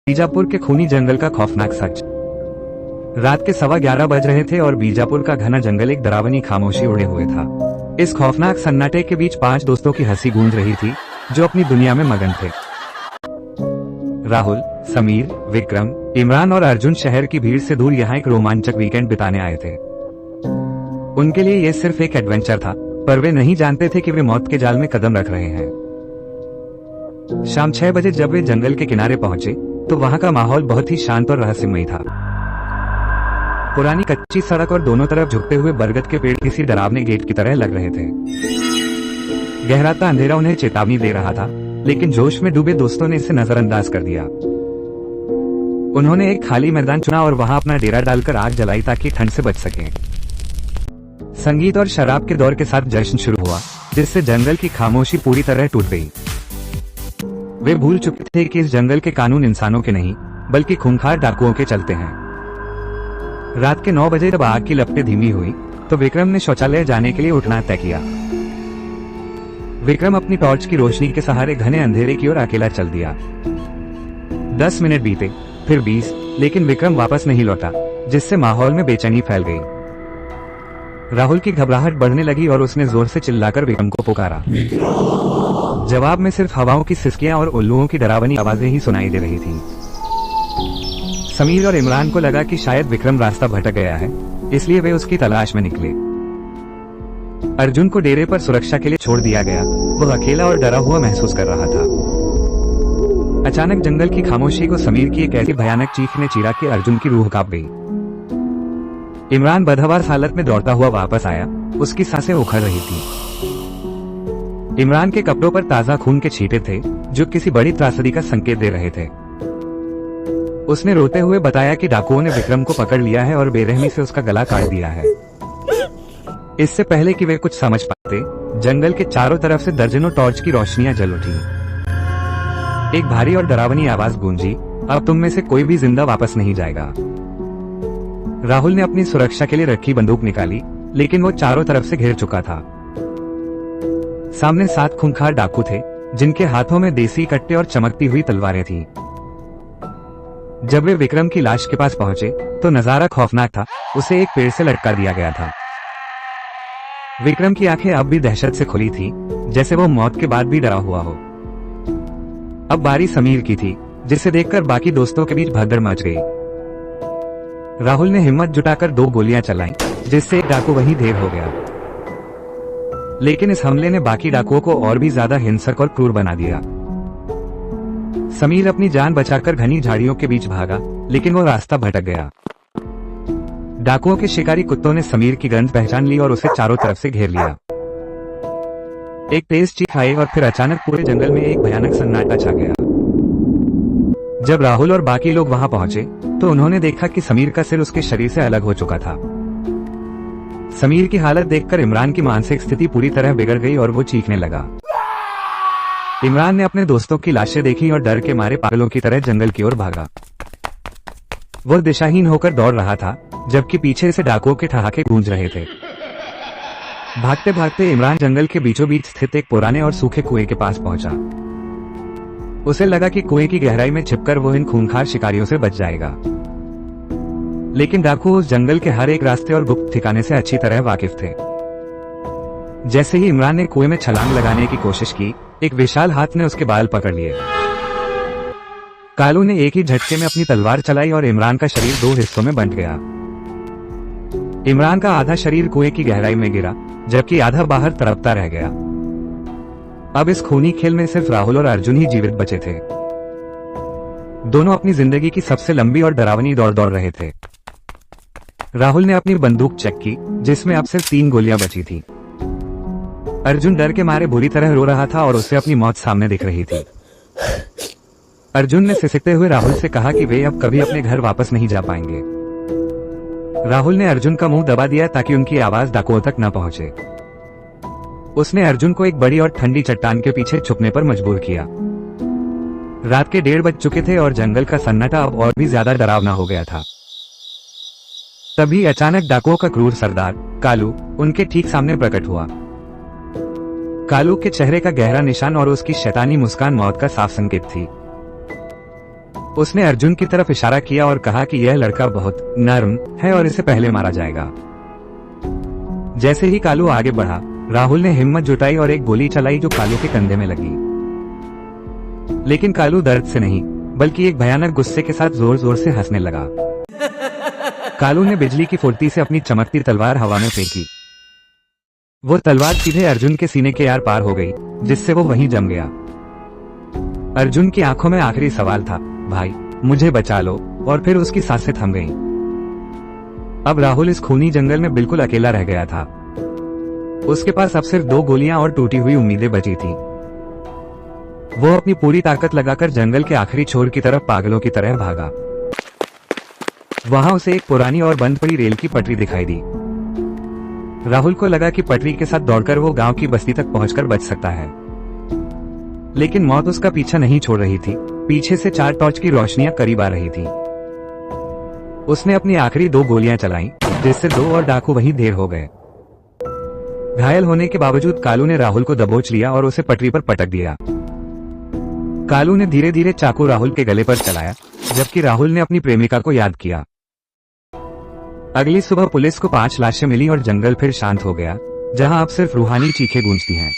बीजापुर के खूनी जंगल का खौफनाक सच। रात के 11:15 बज रहे थे और बीजापुर का घना जंगल एक डरावनी खामोशी उड़े हुए था। इस खौफनाक सन्नाटे के बीच 5 दोस्तों की हंसी गूंज रही थी जो अपनी दुनिया में मगन थे। राहुल, समीर, विक्रम, इमरान और अर्जुन शहर की भीड़ से दूर यहाँ एक रोमांचक वीकेंड बिताने आए थे। उनके लिए यह सिर्फ एक एडवेंचर था, पर वे नहीं जानते थे कि वे मौत के जाल में कदम रख रहे हैं। शाम 6 बजे जब वे जंगल के किनारे पहुंचे तो वहां का माहौल बहुत ही शांत और रहस्यमयी था। पुरानी कच्ची सड़क और दोनों तरफ झुकते हुए बरगद के पेड़ किसी डरावने गेट की तरह लग रहे थे। गहराता अंधेरा उन्हें चेतावनी दे रहा था, लेकिन जोश में डूबे दोस्तों ने इसे नजरअंदाज कर दिया। उन्होंने एक खाली मैदान चुना और वहां अपना डेरा डालकर आग जलाई ताकि ठंड से बच सकें। संगीत और शराब के दौर के साथ जश्न शुरू हुआ, जिससे जंगल की खामोशी पूरी तरह टूट गई। वे भूल चुके थे कि इस जंगल के कानून इंसानों के नहीं, बल्कि खूंखार डाकुओं के चलते हैं। रात के 9 बजे जब आग की लपटें धीमी हुई तो विक्रम ने शौचालय जाने के लिए उठना तय किया। विक्रम अपनी टॉर्च की रोशनी के सहारे घने अंधेरे की ओर अकेला चल दिया। 10 मिनट बीते, फिर 20, लेकिन विक्रम वापस नहीं लौटा, जिससे माहौल में बेचैनी फैल गई। राहुल की घबराहट बढ़ने लगी और उसने जोर से चिल्लाकर विक्रम को पुकारा। जवाब में सिर्फ हवाओं की सिसकियां और उल्लुओं की डरावनी आवाजें ही सुनाई दे रही थीं। समीर और इमरान को लगा कि शायद विक्रम रास्ता भटक गया है, इसलिए वे उसकी तलाश में निकले। अर्जुन को डेरे पर सुरक्षा के लिए छोड़ दिया गया। वह अकेला और डरा हुआ महसूस कर रहा था। अचानक जंगल की खामोशी को समीर की एक ऐसी भयानक चीख ने चीरा कि अर्जुन की रूह कांप गई। इमरान बदहवास हालत में दौड़ता हुआ वापस आया, उसकी सांसें उखड़ रही थी। इमरान के कपड़ों पर ताजा खून के छींटे थे जो किसी बड़ी त्रासदी का संकेत दे रहे थे। उसने रोते हुए बताया कि डाकुओं ने विक्रम को पकड़ लिया है और बेरहमी से उसका गला काट दिया है। इससे पहले कि वे कुछ समझ पाते, जंगल के चारों तरफ से दर्जनों टॉर्च की रोशनियां जल उठी। एक भारी और डरावनी आवाज गूंजी, अब तुम में से कोई भी जिंदा वापस नहीं जाएगा। राहुल ने अपनी सुरक्षा के लिए रखी बंदूक निकाली, लेकिन वो चारों तरफ से घिर चुका था। सामने 7 खूंखार डाकू थे, जिनके हाथों में देसी कट्टे और चमकती हुई तलवारें थीं। जब वे विक्रम की लाश के पास पहुंचे तो नजारा खौफनाक था। उसे एक पेड़ से लटका दिया गया था। विक्रम की आंखें अब भी दहशत से खुली थी, जैसे वो मौत के बाद भी डरा हुआ हो। अब बारी समीर की थी, जिसे देखकर बाकी दोस्तों के बीच भगदड़ मच गई। राहुल ने हिम्मत जुटाकर 2 गोलियां चलाईं, जिससे एक डाकू वहीं ढेर हो गया। लेकिन इस हमले ने बाकी डाकुओं को और भी ज्यादा हिंसक और क्रूर बना दिया। समीर अपनी जान बचाकर घनी झाड़ियों के बीच भागा, लेकिन वो रास्ता भटक गया। डाकुओं के शिकारी कुत्तों ने समीर की गंध पहचान ली और उसे चारों तरफ से घेर लिया। एक तेज चीख आई और फिर अचानक पूरे जंगल में एक भयानक सन्नाटा छा गया। जब राहुल और बाकी लोग वहां पहुंचे तो उन्होंने देखा कि समीर का सिर उसके शरीर से अलग हो चुका था। समीर की हालत देखकर इमरान की मानसिक स्थिति पूरी तरह बिगड़ गई और वो चीखने लगा। इमरान ने अपने दोस्तों की लाशें देखी और डर के मारे पागलों की तरह जंगल की ओर भागा। वो दिशाहीन होकर दौड़ रहा था, जबकि पीछे से डाकुओं के ठहाके गूंज रहे थे। भागते भागते इमरान जंगल के बीचों बीच स्थित एक पुराने और सूखे कुएं के पास पहुंचा। उसे लगा कि कुएं की गहराई में छिपकर वो इन खूंखार शिकारियों से बच जाएगा। लेकिन डाकू उस जंगल के हर एक रास्ते और गुप्त ठिकाने से अच्छी तरह वाकिफ थे। जैसे ही इमरान ने कुएं में छलांग लगाने की कोशिश की, एक विशाल हाथ ने उसके बाल पकड़ लिए। कालू ने एक ही झटके में अपनी तलवार चलाई और इमरान का शरीर 2 हिस्सों में बंट गया। इमरान का आधा शरीर कुएं की गहराई में गिरा, जबकि आधा बाहर तड़पता रह गया। अब इस खूनी खेल में सिर्फ राहुल और अर्जुन ही जीवित बचे थे। दोनों अपनी जिंदगी की सबसे लंबी और डरावनी दौड़ दौड़ रहे थे। राहुल ने अपनी बंदूक चेक की, जिसमें अब सिर्फ 3 गोलियां बची थी। अर्जुन डर के मारे बुरी तरह रो रहा था और उसे अपनी मौत सामने दिख रही थी। अर्जुन ने सिसकते हुए राहुल से कहा कि वे अब कभी अपने घर वापस नहीं जा पाएंगे। राहुल ने अर्जुन का मुंह दबा दिया ताकि उनकी आवाज डाकुओं तक न पहुंचे। उसने अर्जुन को एक बड़ी और ठंडी चट्टान के पीछे छुपने पर मजबूर किया। रात के 1:30 बज चुके थे और जंगल का सन्नाटा अब और भी ज्यादा डरावना हो गया था। तभी अचानक डाकुओं का क्रूर सरदार कालू उनके ठीक सामने प्रकट हुआ। कालू के चेहरे का गहरा निशान और उसकी शैतानी मुस्कान मौत का साफ संकेत थी। उसने अर्जुन की तरफ इशारा किया और कहा कि यह लड़का बहुत नर्म है और इसे पहले मारा जाएगा। जैसे ही कालू आगे बढ़ा, राहुल ने हिम्मत जुटाई और एक गोली चलाई जो कालू के कंधे में लगी। लेकिन कालू दर्द से नहीं बल्कि एक भयानक गुस्से के साथ जोर जोर से हंसने लगा। कालू ने बिजली की फुर्ती से अपनी चमकती तलवार हवा में फेंकी। वो तलवार सीधे अर्जुन के सीने के आर पार हो गई, जिससे वो वहीं जम गया। अर्जुन की आंखों में आखिरी सवाल था, भाई मुझे बचा लो, और फिर उसकी सांसें थम गईं। अब राहुल इस खूनी जंगल में बिल्कुल अकेला रह गया था। उसके पास अब सिर्फ 2 गोलियां और टूटी हुई उम्मीदें बची थी। वो अपनी पूरी ताकत लगाकर जंगल के आखिरी छोर की तरफ पागलों की तरह भागा। वहां उसे एक पुरानी और बंद पड़ी रेल की पटरी दिखाई दी। राहुल को लगा कि पटरी के साथ दौड़कर वो गांव की बस्ती तक पहुंचकर बच सकता है। लेकिन मौत उसका पीछा नहीं छोड़ रही थी। पीछे से 4 टॉर्च की रोशनियां करीब आ रही थी। उसने अपनी आखिरी 2 गोलियां चलाईं, जिससे 2 और डाकू वहीं ढेर हो गए। घायल होने के बावजूद कालू ने राहुल को दबोच लिया और उसे पटरी पर पटक दिया। कालू ने धीरे धीरे चाकू राहुल के गले पर चलाया, जबकि राहुल ने अपनी प्रेमिका को याद किया। अगली सुबह पुलिस को 5 लाशें मिली और जंगल फिर शांत हो गया, जहां अब सिर्फ रूहानी चीखें गूंजती हैं।